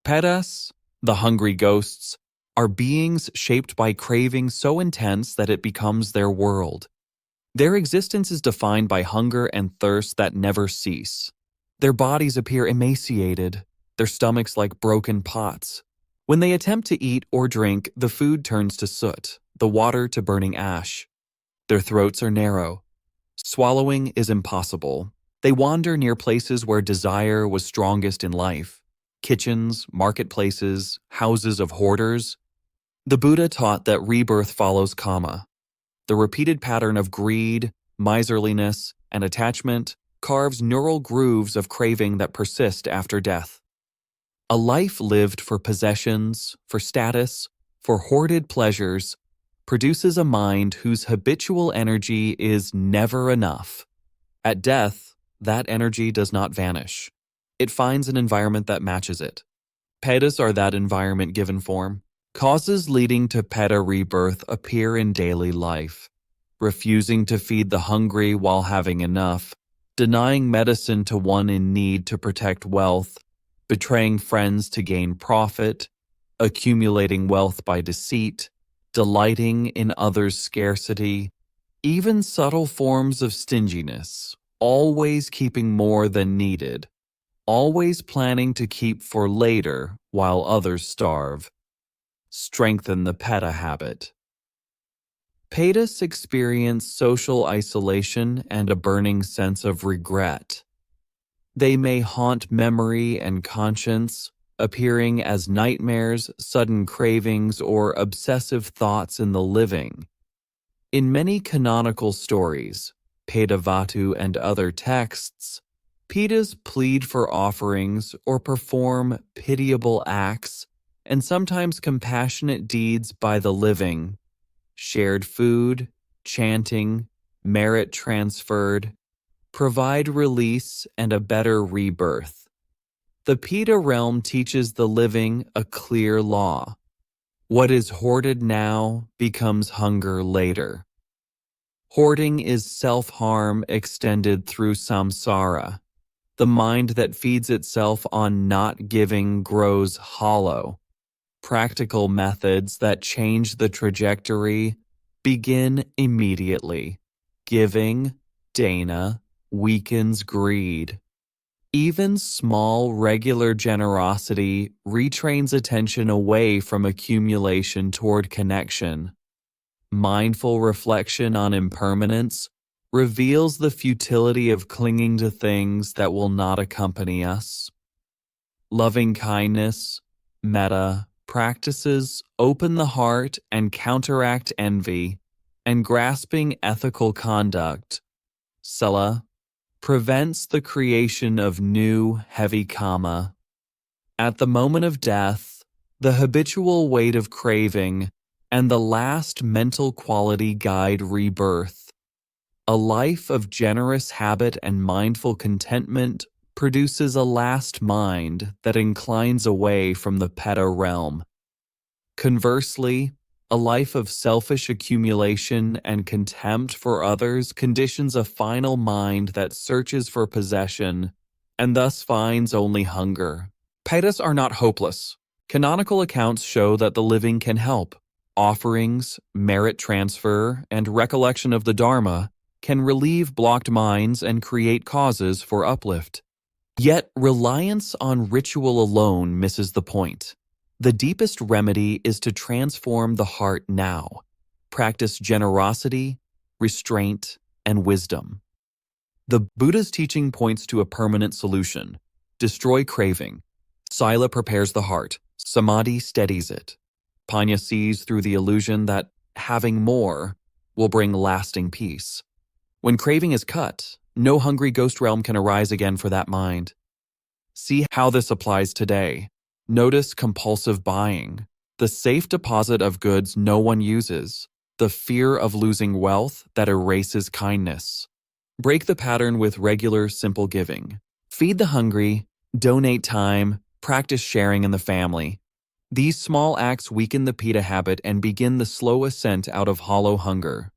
Petas, the hungry ghosts, are beings shaped by craving so intense that it becomes their world. Their existence is defined by hunger and thirst that never cease. Their bodies appear emaciated, their stomachs like broken pots. When they attempt to eat or drink, the food turns to soot, the water to burning ash. Their throats are narrow. Swallowing is impossible. They wander near places where desire was strongest in life. Kitchens, marketplaces, houses of hoarders. The Buddha taught that rebirth follows kamma. The repeated pattern of greed, miserliness, and attachment carves neural grooves of craving that persist after death. A life lived for possessions, for status, for hoarded pleasures, produces a mind whose habitual energy is never enough. At death, that energy does not vanish. It finds an environment that matches it. Petas are that environment given form. Causes leading to peta rebirth appear in daily life. Refusing to feed the hungry while having enough, denying medicine to one in need to protect wealth, betraying friends to gain profit, accumulating wealth by deceit, delighting in others' scarcity, even subtle forms of stinginess, always keeping more than needed, always planning to keep for later while others starve. Strengthen the peta habit. Petas experience social isolation and a burning sense of regret. They may haunt memory and conscience, appearing as nightmares, sudden cravings, or obsessive thoughts in the living. In many canonical stories, Petavatthu and other texts, petas plead for offerings or perform pitiable acts and sometimes compassionate deeds by the living. Shared food, chanting, merit transferred, provide release and a better rebirth. The Peta realm teaches the living a clear law. What is hoarded now becomes hunger later. Hoarding is self-harm extended through samsara. The mind that feeds itself on not giving grows hollow. Practical methods that change the trajectory begin immediately. Giving, Dāna, weakens greed. Even small, regular generosity retrains attention away from accumulation toward connection. Mindful reflection on impermanence reveals the futility of clinging to things that will not accompany us. Loving kindness, mettā, practices open the heart and counteract envy, and grasping ethical conduct, sīla, prevents the creation of new, heavy kamma. At the moment of death, the habitual weight of craving and the last mental quality guide rebirth. A life of generous habit and mindful contentment produces a last mind that inclines away from the peta realm. Conversely, a life of selfish accumulation and contempt for others conditions a final mind that searches for possession and thus finds only hunger. Petas are not hopeless. Canonical accounts show that the living can help. Offerings, merit transfer, and recollection of the Dharma can relieve blocked minds and create causes for uplift. Yet, reliance on ritual alone misses the point. The deepest remedy is to transform the heart now. Practice generosity, restraint, and wisdom. The Buddha's teaching points to a permanent solution. Destroy craving. Sīla prepares the heart. Samadhi steadies it. Paññā sees through the illusion that having more will bring lasting peace. When craving is cut, no hungry ghost realm can arise again for that mind. See how this applies today. Notice compulsive buying, the safe deposit of goods no one uses, the fear of losing wealth that erases kindness. Break the pattern with regular, simple giving. Feed the hungry, donate time, practice sharing in the family. These small acts weaken the peta habit and begin the slow ascent out of hollow hunger.